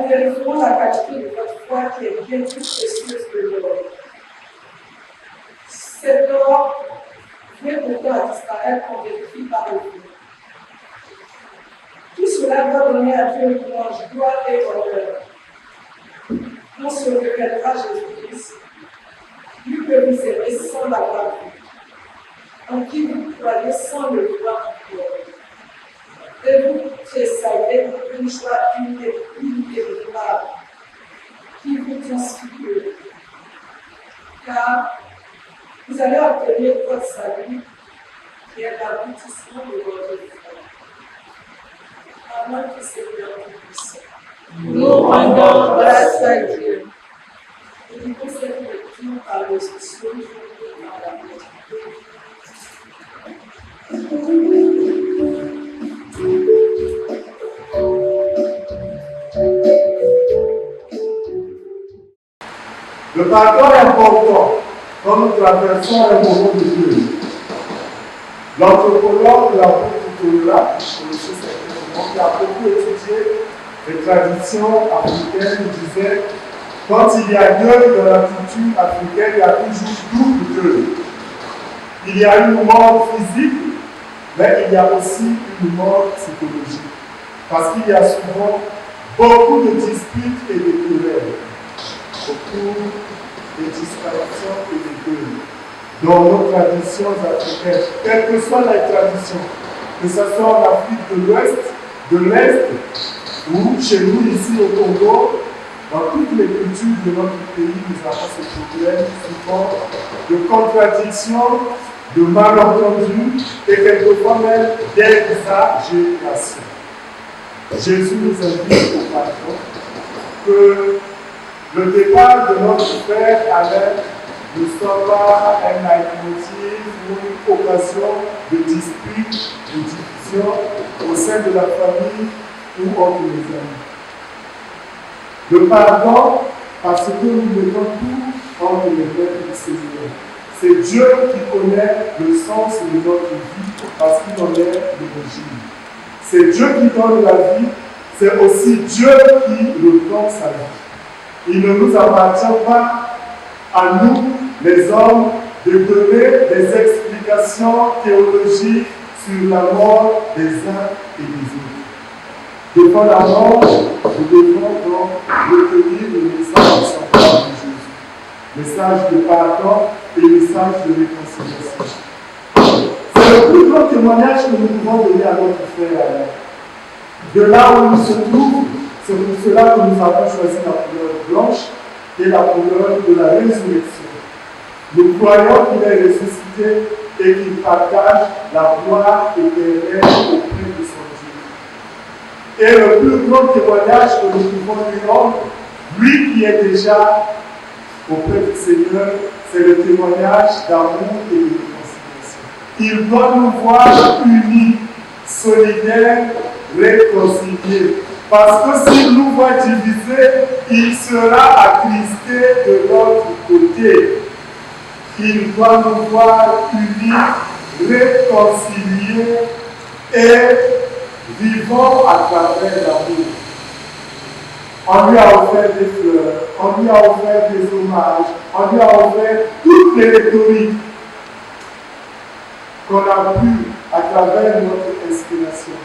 Vérifions la qualité de votre foi qui est bien plus précieuse que l'or. Cet or vient pourtant à disparaître qu'on vérifie par le feu. Tout cela doit donner à Dieu une louange, gloire et honneur. On se révélera Jésus-Christ, lui que vous aimez sans l'avoir vu, en qui vous croyez sans le voir encore. Et vous tressaillez d'une joie inévitable qui vous transfigure. Car vous allez obtenir votre salut qui est l'aboutissement de votre foi. Avant que Seigneur vous puisse. Nous rendons grâce à Dieu. Nous vivons cette lecture par le Saint-Esprit par la prière. Le pardon est important quand nous traversons un moment de Dieu. L'anthropologue, l'apôtre qui a beaucoup étudié les traditions africaines, disait quand il y a deuil dans la culture africaine, il y a toujours double deuil. Il y a une mort physique, mais il y a aussi une mort psychologique. Parce qu'il y a souvent beaucoup de disputes et de querelles. Beaucoup de disparitions et de deuil dans nos traditions africaines, quelles que soient les traditions, que ce soit en Afrique de l'Ouest, de l'Est, ou chez nous ici au Congo, dans toutes les cultures de notre pays, nous avons ce problème souvent de contradictions, de malentendus et quelquefois même d'exagération. Jésus nous invite au pardon, que le départ de notre Père Alain ne soit pas un leitmotiv ou une occasion de dispute, de division au sein de la famille ou entre les amis. Le pardon, parce que nous mettons tout entre les mains du Seigneur. C'est Dieu qui connaît le sens de notre vie parce qu'il en est l'origine. C'est Dieu qui donne la vie, c'est aussi Dieu qui reprend sa vie. Il ne nous appartient pas à nous, les hommes, de donner des explications théologiques sur la mort des uns et des autres. Devant la mort, nous devons donc retenir le message central de Jésus. Message de pardon et message de réconciliation. C'est le plus grand témoignage que nous pouvons donner à notre frère Alain. De là où il se trouve, c'est pour cela que nous avons choisi la couleur blanche et la couleur de la résurrection. Nous croyons qu'il est ressuscité et qu'il partage la gloire éternelle auprès de son Dieu. Et le plus grand témoignage que nous pouvons lui rendre, lui qui est déjà auprès du Seigneur, c'est le témoignage d'amour et de réconciliation. Il doit nous voir unis, solidaires, réconciliés. Parce que s'il nous voit divisés, il sera attristé de notre côté. Il doit nous voir unis, réconciliés et vivant à travers l'amour. On lui a offert des fleurs, on lui a offert des hommages, on lui a offert toutes les rhétoriques qu'on a pu à travers notre inspiration.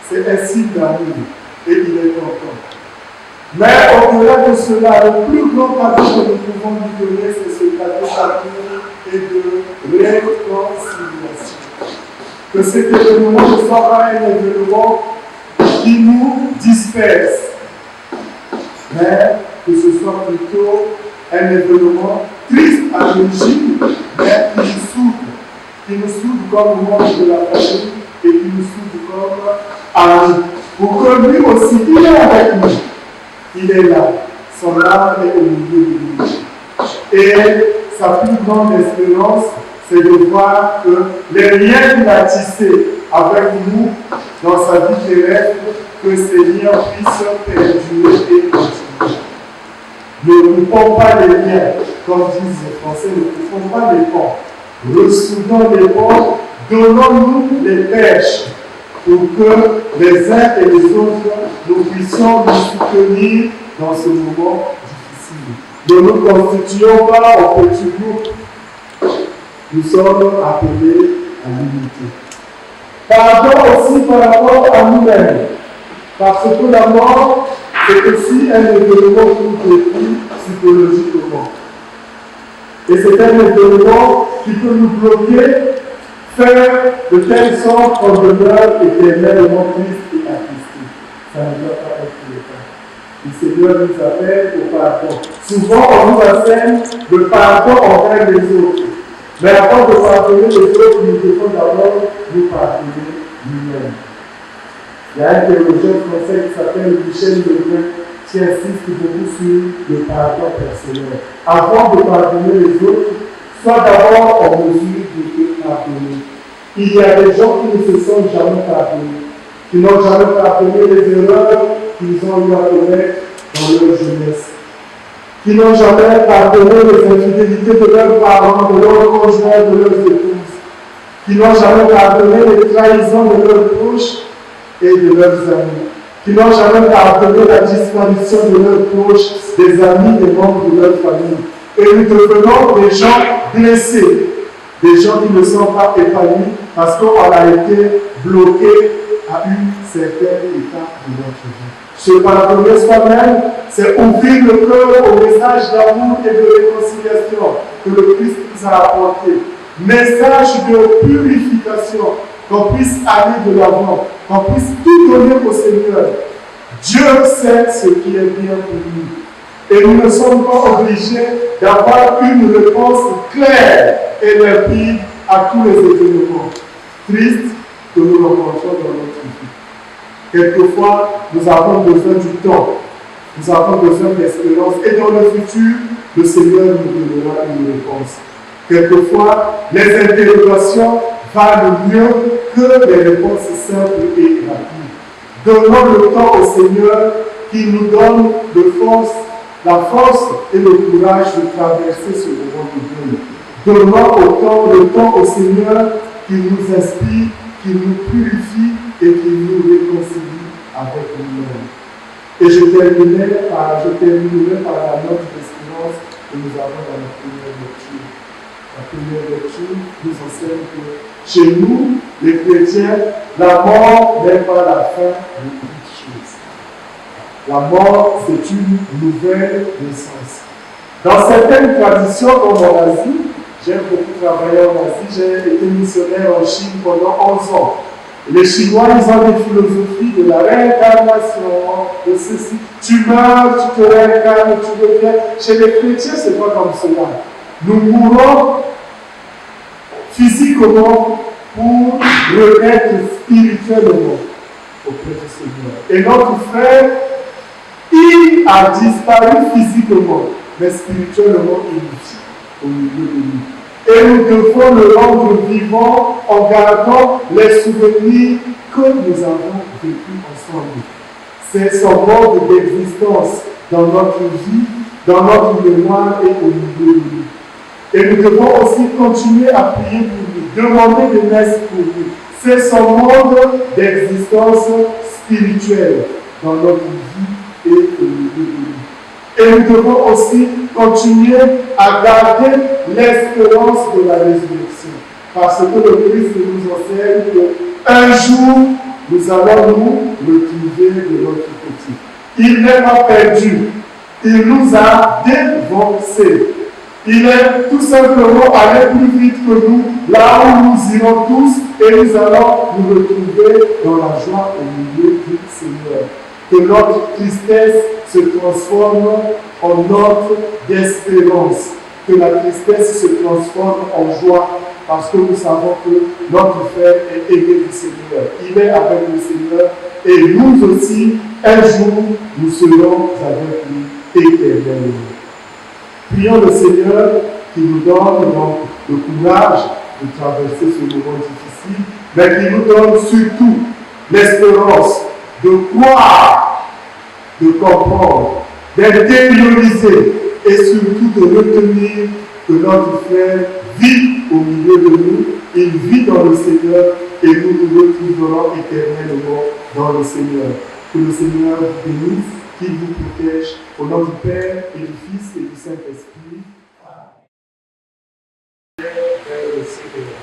C'est un signe d'amour et il est content. Mais au-delà de cela, le plus grand cadeau que nous pouvons lui donner, c'est ce cadeau d'amour et de réconciliation. Que cet événement ne soit pas un événement qui nous disperse, mais que ce soit plutôt un événement triste à l'origine, mais qui nous soude comme membre de la famille et qui nous soude comme amis. Pour que lui aussi, il est avec nous. Il est là. Son âme est au milieu de nous. Et sa plus grande espérance, c'est de voir que les liens qu'il a tissés avec nous dans sa vie terrestre, que ces liens puissent perdurer et continuer. Ne coupons pas les liens, comme disent les Français, ne coupons pas les ponts. Ressoudons les ponts, donnons-nous les pêches pour que les uns et les autres, nous puissions nous soutenir dans ce moment difficile. Ne nous constituons pas en petits groupes. Nous sommes appelés à l'unité. Pardon aussi par rapport à nous-mêmes. Parce que la mort, c'est aussi un événement pour vécu psychologiquement. Et c'est un événement qui peut nous bloquer, faire de telle sorte qu'on demeure éternellement triste et attristé. Ça ne doit pas être le cas. Le Seigneur nous appelle au pardon. Souvent, on nous enseigne le pardon envers les autres. Mais avant de pardonner les autres, nous devons d'abord nous pardonner nous-mêmes. Il y a un théologien français qui s'appelle Michel Lebrun qui insiste beaucoup sur le pardon personnel. Avant de pardonner les autres, sois d'abord en mesure de te pardonner. Il y a des gens qui ne se sont jamais pardonnés, qui n'ont jamais pardonné les erreurs qu'ils ont eu à commettre dans leur jeunesse, qui n'ont jamais pardonné les infidélités de leurs parents, de leurs conjoints, de leurs épouses, qui n'ont jamais pardonné les trahisons de leurs proches et de leurs amis, qui n'ont jamais pardonné la disparition de leurs proches, des amis, des membres de leur famille. Et nous devenons des gens blessés, des gens qui ne sont pas épanouis parce qu'on a été bloqué à un certain état de notre vie. Se pardonner soi-même, c'est ouvrir le cœur au message d'amour et de réconciliation que le Christ nous a apporté. Message de purification, qu'on puisse aller de l'avant, qu'on puisse tout donner au Seigneur. Dieu sait ce qui est bien pour nous. Et nous ne sommes pas obligés d'avoir une réponse claire et limpide à tous les événements tristes que nous rencontrons dans notre vie. Quelquefois, nous avons besoin du temps, nous avons besoin d'espérance, et dans le futur, le Seigneur nous donnera une réponse. Quelquefois, les interrogations valent mieux que les réponses simples et rapides. Donnons le temps au Seigneur qui nous donne la force et le courage de traverser ce moment de deuil. Donnons le temps au Seigneur qui nous inspire, qui nous purifie et qui nous réconcilie avec nous-mêmes. Et je terminerai par la note d'espérance que nous avons dans la première lecture. La première lecture nous enseigne que chez nous, les chrétiens, la mort n'est pas la fin de toute chose. La mort, c'est une nouvelle naissance. Dans certaines traditions, comme en Asie, j'ai beaucoup travaillé en Asie, j'ai été missionnaire en Chine pendant 11 ans. Les Chinois, ils ont des philosophies de la réincarnation, de ceci. Tu meurs, tu te réincarnes, tu deviens. Chez les chrétiens, ce n'est pas comme cela. Nous mourons physiquement pour renaître spirituellement auprès du Seigneur. Et notre frère, il a disparu physiquement, mais spirituellement, il est au milieu de nous. Et nous devons le rendre vivant en gardant les souvenirs que nous avons vécus ensemble. C'est son mode d'existence dans notre vie, dans notre mémoire et au milieu de nous. Et nous devons aussi continuer à prier pour lui, demander des messes pour lui. C'est son mode d'existence spirituelle dans notre vie et au milieu de nous. Et nous devons aussi continuer à garder l'espérance de la résurrection. Parce que le Christ nous enseigne qu'un jour, nous allons nous retrouver de l'autre côté. Il n'est pas perdu. Il nous a dévancés. Il est tout simplement allé plus vite que nous, là où nous irons tous, et nous allons nous retrouver dans la joie au milieu du Seigneur. Que notre tristesse se transforme en note d'espérance. Que la tristesse se transforme en joie, parce que nous savons que notre frère est aimé du Seigneur. Il est avec le Seigneur, et nous aussi, un jour, nous serons avec lui éternellement. Prions le Seigneur qui nous donne donc le courage de traverser ce moment difficile, mais qui nous donne surtout l'espérance de croire, de comprendre, d'intérioriser et surtout de retenir que notre frère vit au milieu de nous, il vit dans le Seigneur et nous nous retrouverons éternellement dans le Seigneur. Que le Seigneur vous bénisse, qu'il vous protège, au nom du Père et du Fils et du Saint-Esprit. Vers le Seigneur.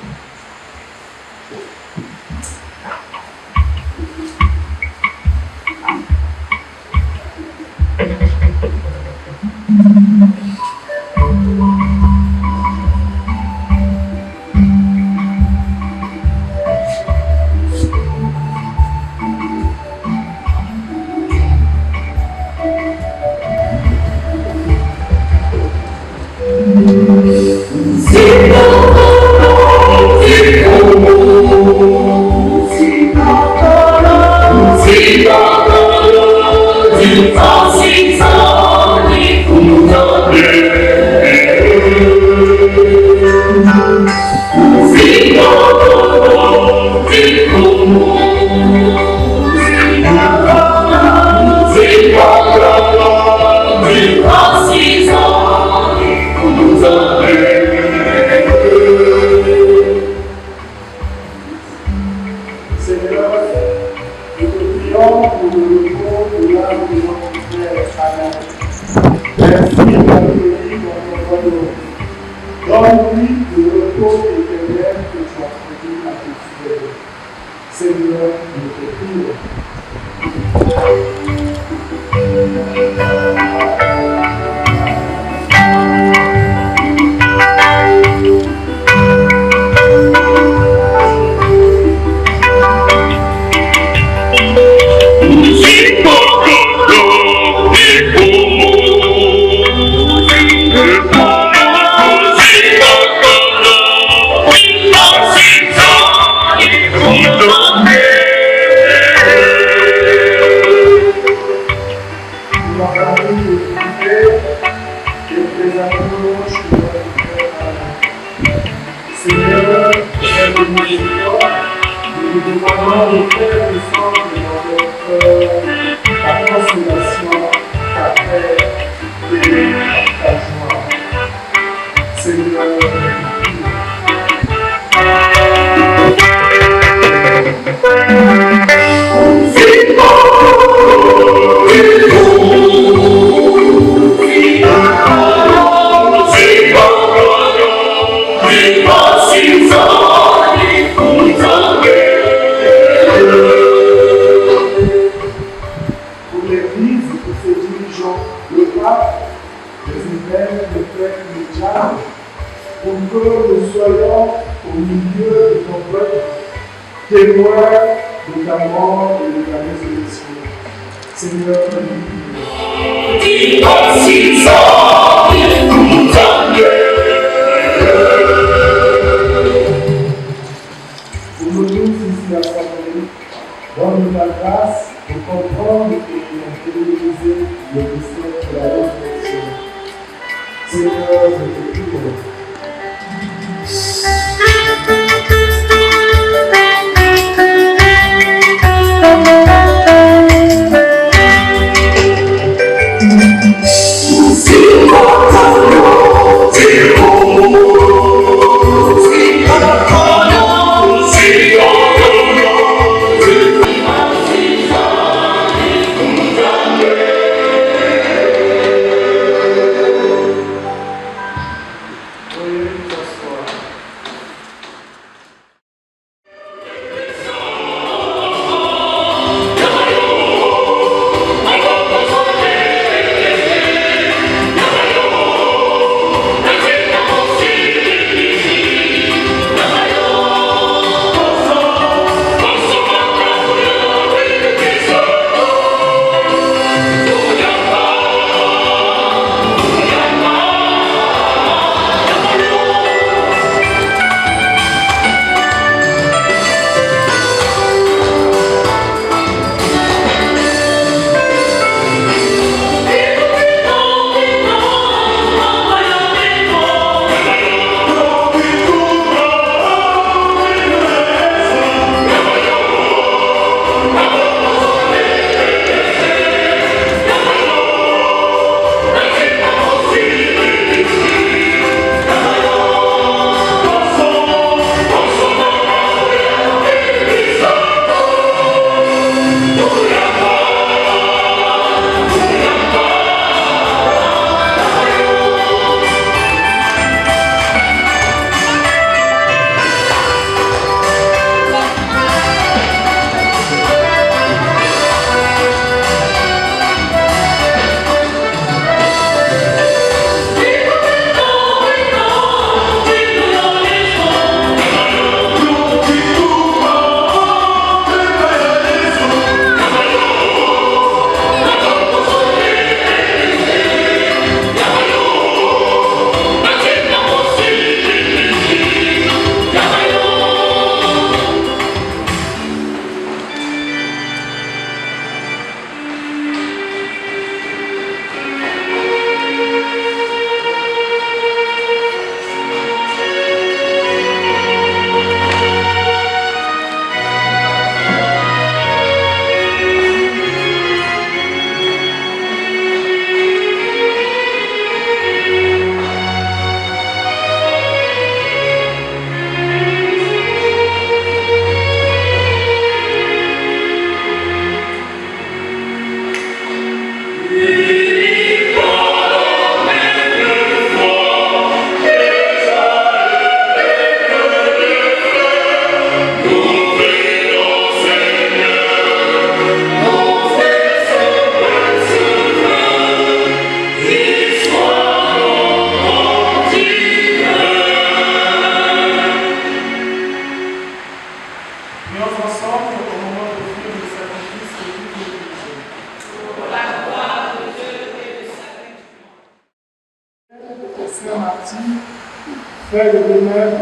Faites de même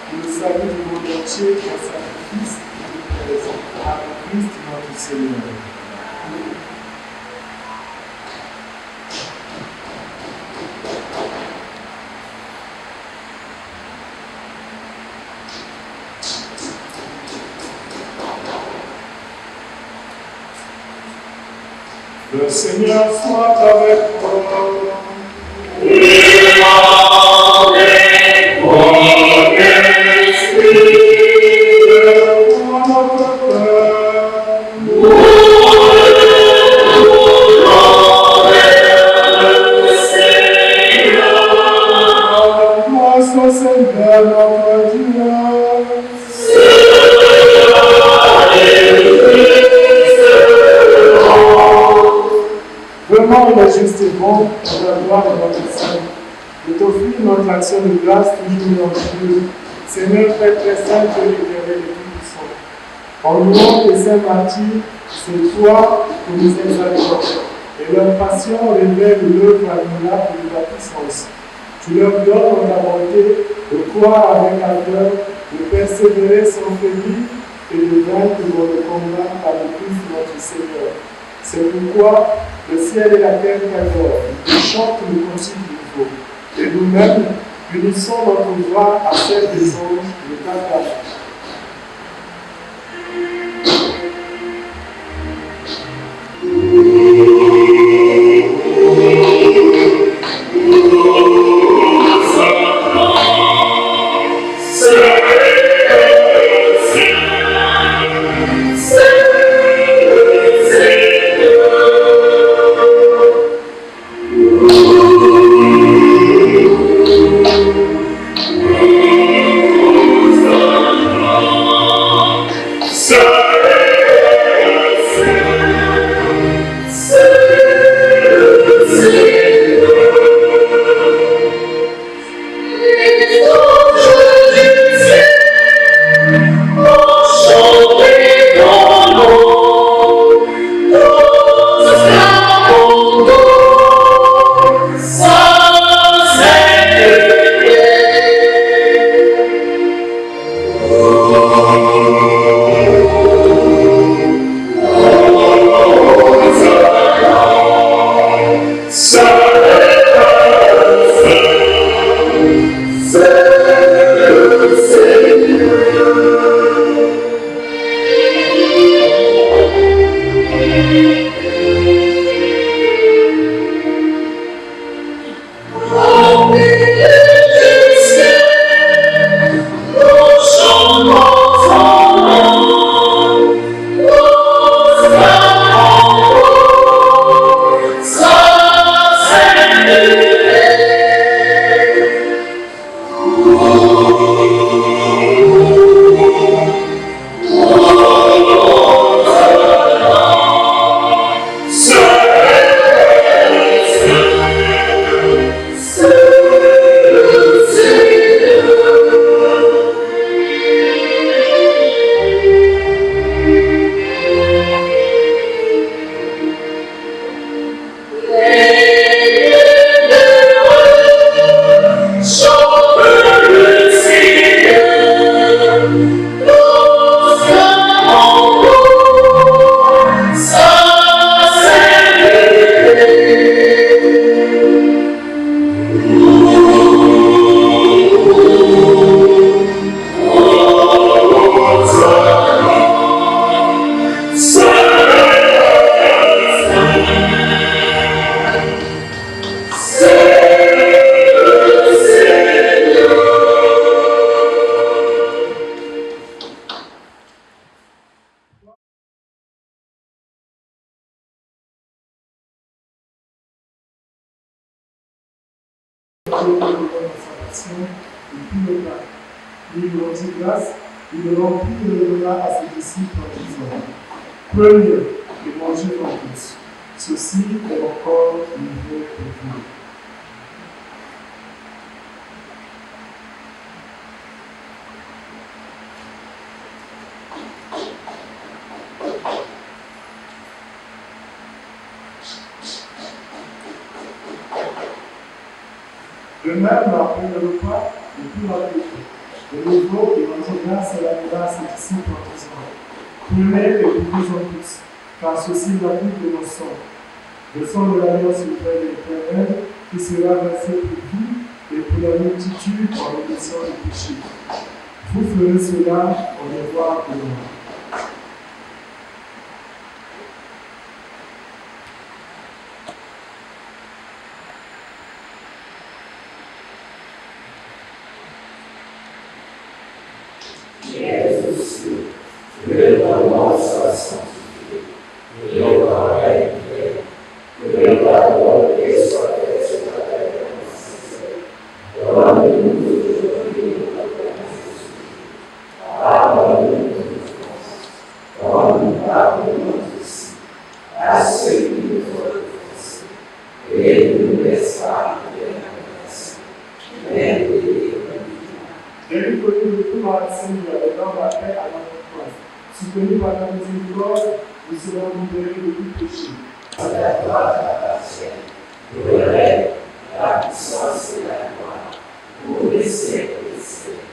pour le salut du monde entier en sacrifice et de par Christ notre Seigneur. Le Seigneur soit avec vous. Et avec votre esprit. Pour notre Père, gloire soit Seigneur notre Dieu. Vraiment, il est juste et bon, dans la gloire de notre Saint, de t'offrir notre action de grâce toujours dans Dieu. Seigneur, Père très saint, Dieu l'éternel et tout-puissant. En louant tes saints martyrs, c'est toi que nous exaltons. Et leur passion révèle l'œuvre admirable de ta puissance. Tu leur donnes en ta bonté de croire avec ardeur, de persévérer sans faiblir et de vaincre dans le combat par le Christ notre Seigneur. C'est pourquoi le ciel et la terre t'adorent, ils chantent le concile nouveau. Et nous-mêmes, unissons notre voix à celle des anges de ta grâce. Il leur dit grâce, il remplit le repas à ses disciples en disant: prenez et mangez en tous. Ceci est mon corps livré pour vous. De même, après le repas, de tout notre péché. De nouveau, et votre grâce et la grâce des disciples en disant, prenez et buvez-en tous, car ceci est la coupe de nos sangs. Le sang de l'alliance suprême et éternelle, qui sera versé pour vous et pour la multitude en rémission du péché. Vous ferez cela en mémoire de moi. Soutenu par la miséricorde, nous serons libérés de tout péché. C'est la gloire, la patience, le règne, la puissance et la gloire, pour les siècles des siècles.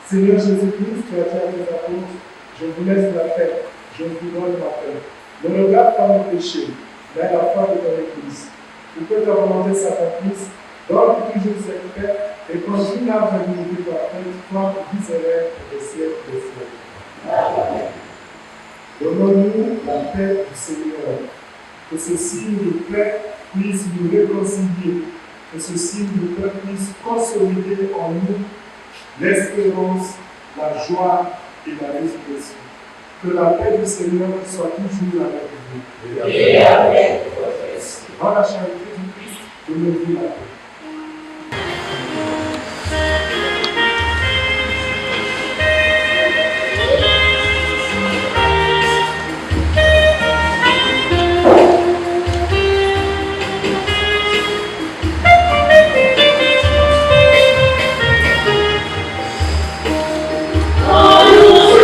Seigneur Jésus-Christ, tu as dit à tes apôtres, je vous laisse la paix, je vous donne ma paix. Ne regarde pas mon péché, mais la foi de ton Église. Pour que ta volonté s'accomplisse, donne toujours cette paix et conduis la vérité parfaite, toi qui viserais pour les siècles des siècles. Amen. Donnons-nous la paix du Seigneur, que ce signe de paix puisse nous réconcilier, que ce signe de paix puisse consolider en nous l'espérance, la joie et la résurrection. Que la paix du Seigneur soit toujours avec vous. Et avec votre esprit. Dans la charité du Christ, donnez-vous la paix. Oh,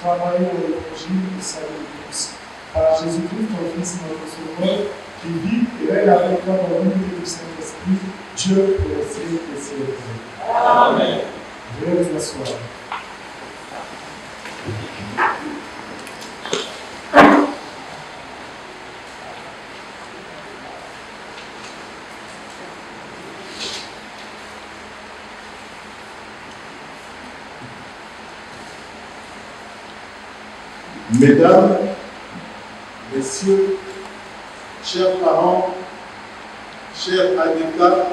travailler au l'évangile du salut de tous. Par Jésus-Christ, ton Fils, notre Sauveur, qui vit et règne avec toi dans l'unité du Saint-Esprit, Dieu pour les siècles des siècles. Amen. Je vais vous asseoir. Mesdames, Messieurs, chers parents, chers Adeka,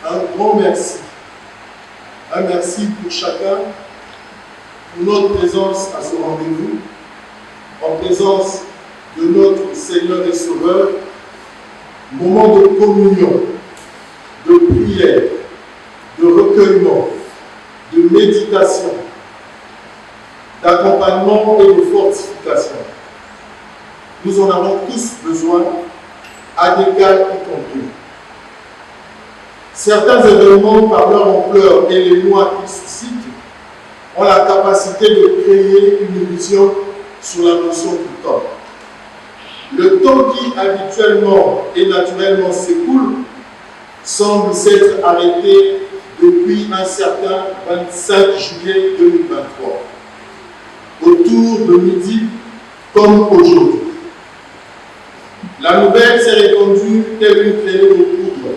un grand merci. Un merci pour chacun, pour notre présence à ce rendez-vous, en présence de notre Seigneur et Sauveur, moment de communion, de prière, de recueillement, de méditation, d'accompagnement et de fortification. Nous en avons tous besoin, Adeka y compris. Certains événements, par leur ampleur et les mois qu'ils suscitent, ont la capacité de créer une illusion sur la notion du temps. Le temps qui habituellement et naturellement s'écoule semble s'être arrêté depuis un certain 25 juillet 2023. Autour de midi comme aujourd'hui. La nouvelle s'est répandue telle une traînée de poudre.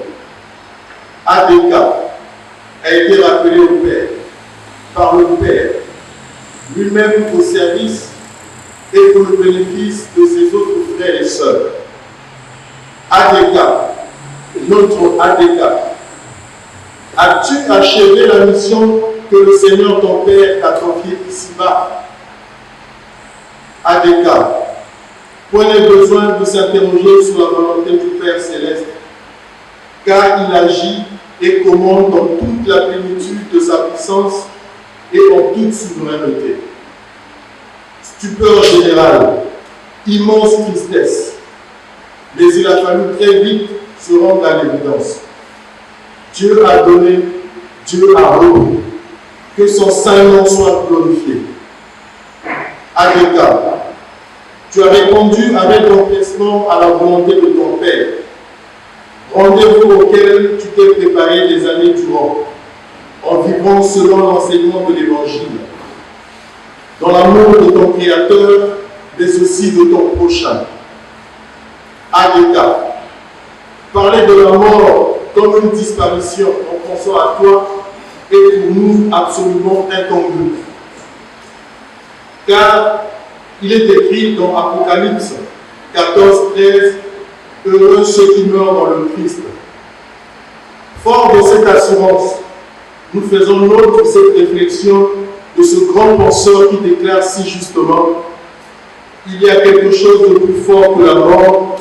Adeka a été rappelé au Père, par le Père, lui-même au service et pour le bénéfice de ses autres frères et sœurs. Adeka, notre Adeka, as-tu achevé la mission que le Seigneur ton Père t'a confiée ici-bas? Adeka, point n'est besoin de s'interroger sur la volonté du Père Céleste, car il agit et commande dans toute la plénitude de sa puissance et en toute souveraineté. Stupeur générale, immense tristesse, mais il a fallu très vite se rendre à l'évidence. Dieu a donné, Dieu a remis, que son saint nom soit glorifié. Adeka, tu as répondu avec empressement à la volonté de ton Père, rendez-vous auquel tu t'es préparé des années durant, en vivant selon l'enseignement de l'Évangile, dans l'amour de ton Créateur, mais aussi de ton prochain. Adeka, parler de la mort comme une disparition en pensant à toi est pour nous absolument incongru. Car il est écrit dans Apocalypse 14, 13, heureux ceux qui meurent dans le Christ. Fort de cette assurance, nous faisons nôtre cette réflexion de ce grand penseur qui déclare si justement: il y a quelque chose de plus fort que la mort,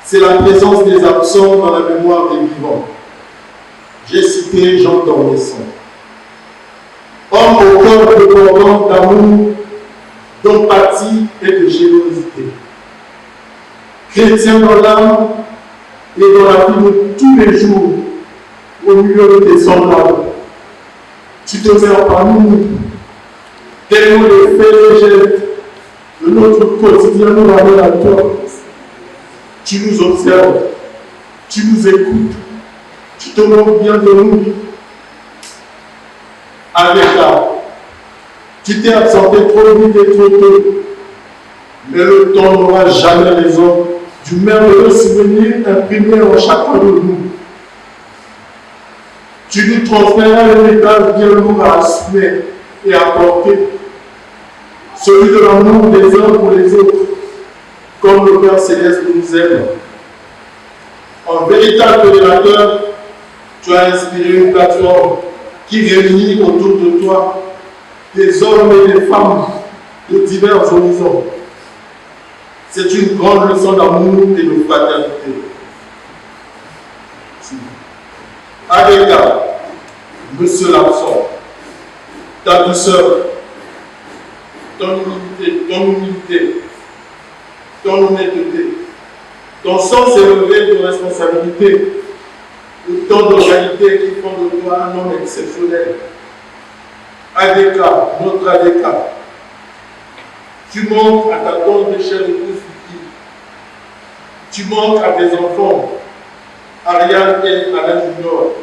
c'est la présence des absents dans la mémoire des vivants. J'ai cité Jean d'Ormesson. Homme au cœur débordant d'amour, d'empathie et de générosité. Chrétien dans l'âme et dans la vie de tous les jours, au milieu de tes semblables. Tu te mets parmi nous, tellement les faits et gestes de notre quotidien nous ramènent à toi. Tu nous observes, tu nous écoutes, tu te moques bien de nous. Adeka, tu t'es absenté trop vite et trop tôt, mais le temps n'aura jamais raison du merveilleux souvenir imprimé en chacun de nous. Tu nous transmets un héritage bien lourd à assumer et à porter, celui de l'amour des uns pour les autres, comme le Père Céleste nous aime. En véritable fédérateur, tu as inspiré une plateforme qui réunit autour de toi des hommes et des femmes de divers horizons. C'est une grande leçon d'amour et de fraternité. Adeka, Monsieur l'absent, ta douceur, ton humilité, ton honnêteté, ton sens élevé de responsabilité, autant de qualités qui font de toi un homme exceptionnel. Adeka, notre Adeka, Tu manques à ta tante Michel épouse Vicky. Tu manques à tes enfants, Ariane et Alain Junior.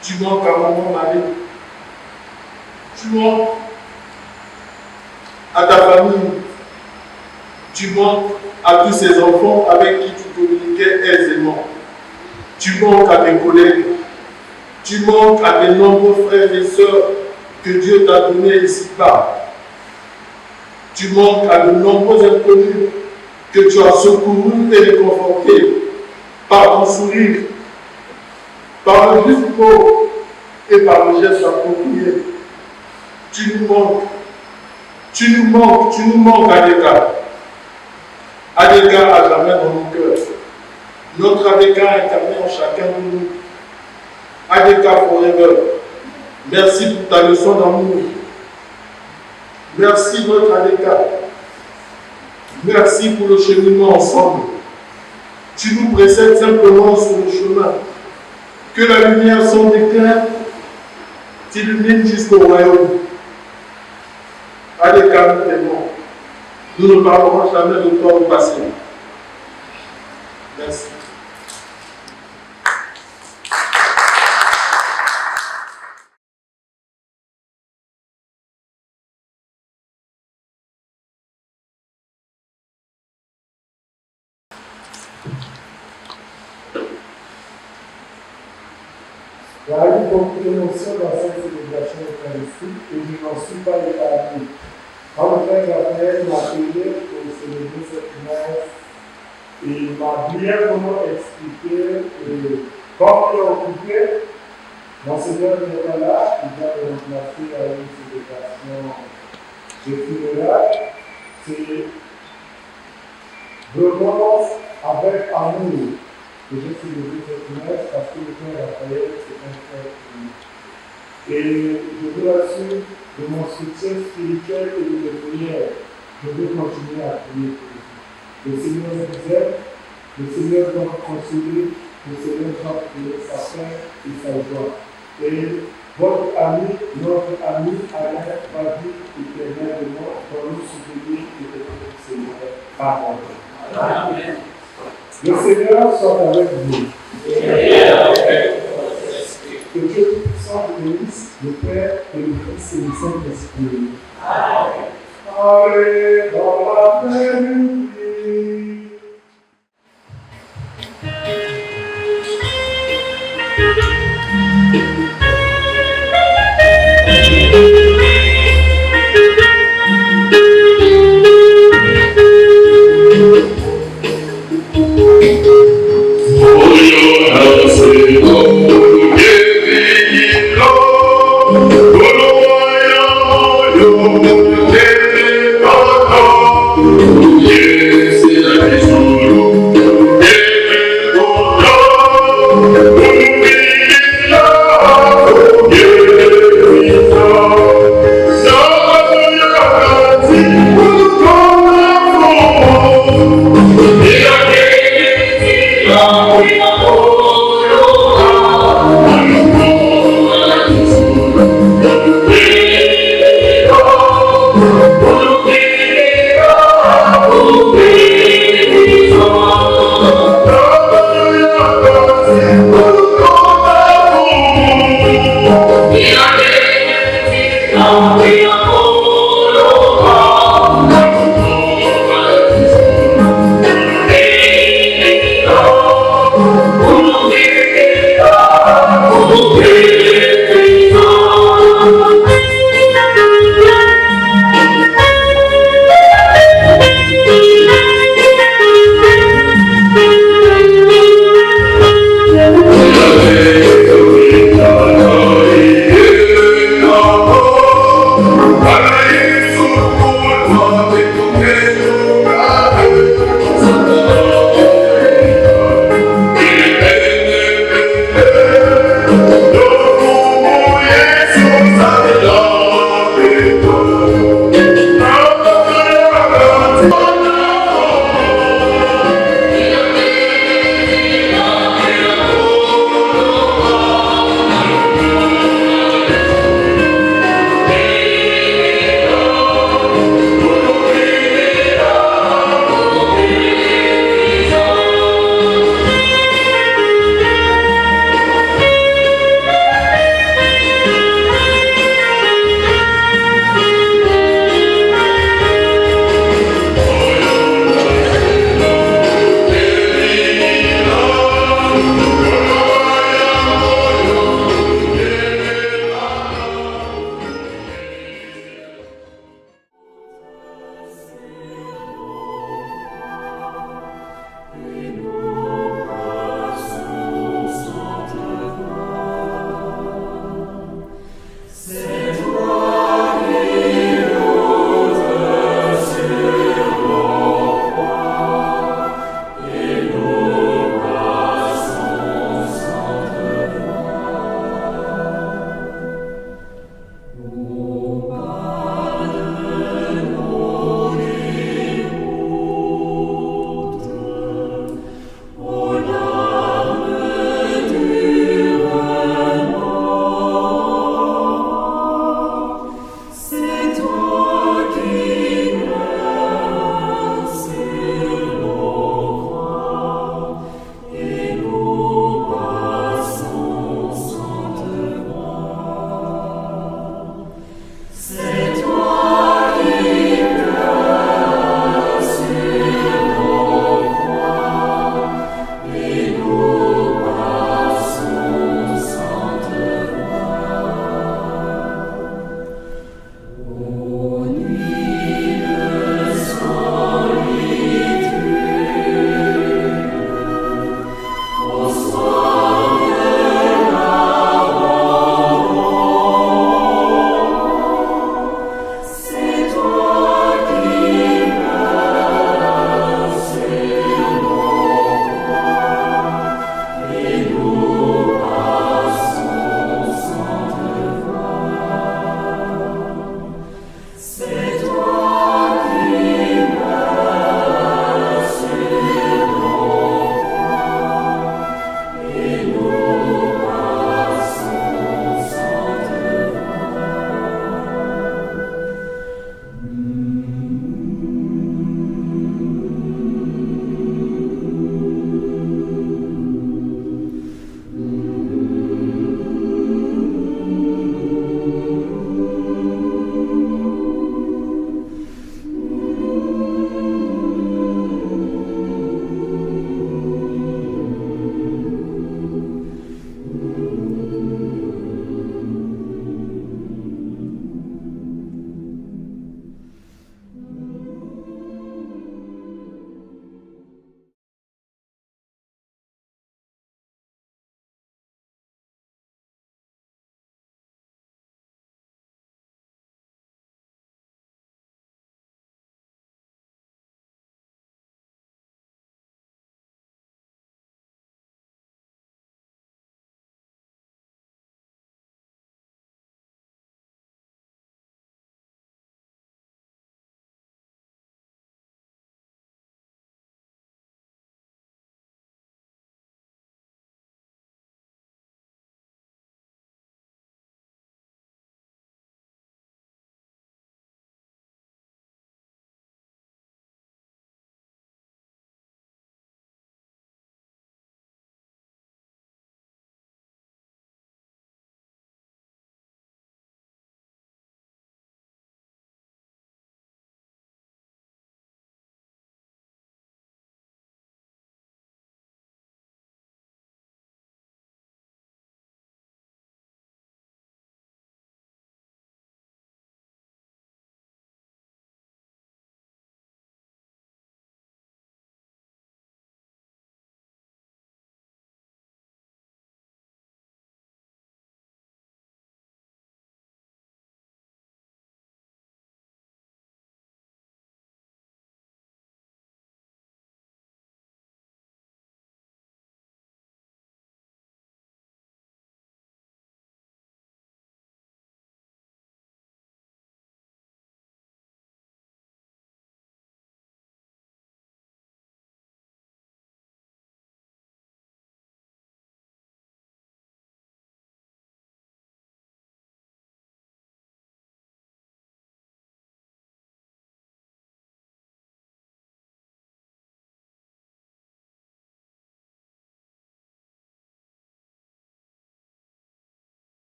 Tu manques à maman Marie. Tu manques à ta famille. Tu manques à tous ces enfants avec qui tu communiquais aisément. Tu manques à tes collègues. Tu manques à tes nombreux frères et sœurs que Dieu t'a donnés ici-bas. Tu manques à de nombreux inconnus que tu as secourus et réconfortés par ton sourire, par le discours et par le geste approprié. Tu nous manques. Tu nous manques, Adeka. Adeka à jamais dans nos cœurs. Notre Adeka incarné en chacun de nous. Adeka forever. Merci pour ta leçon d'amour. Merci notre Adeka. Merci pour le cheminement ensemble. Tu nous précèdes simplement sur le chemin. Que la lumière sans déclin t'illumine jusqu'au royaume. Adeka, nous t'aimons. Nous ne parlerons jamais de toi au passé. Merci. Il y a eu beaucoup d'émotions dans cette célébration eucharistique et je n'en suis pas épargné. Quand le Père Raphaël m'a appelé pour célébrer cette messe, il m'a brièvement expliqué que comme il est occupé, Monseigneur n'est pas là, il va le remplacer à une célébration de funérailles. C'est vraiment avec amour que j'ai célébré cette messe parce que le Père Raphaël, c'est un frère pour nous. Et je vous assure de mon soutien spirituel et de mes prières. Je vais continuer à prier pour vous. Le Seigneur vous aime, le Seigneur va vous consoler, le Seigneur va prier sa paix et sa joie. Et votre ami, notre ami Alain va vivre éternellement dans le souvenir de notre Seigneur. Amen. Amen. Le Seigneur soit avec vous. Que Dieu Tout-Puissant vous bénisse, le Père et le Fils et le Saint-Esprit. Amen. Allez dans la paix.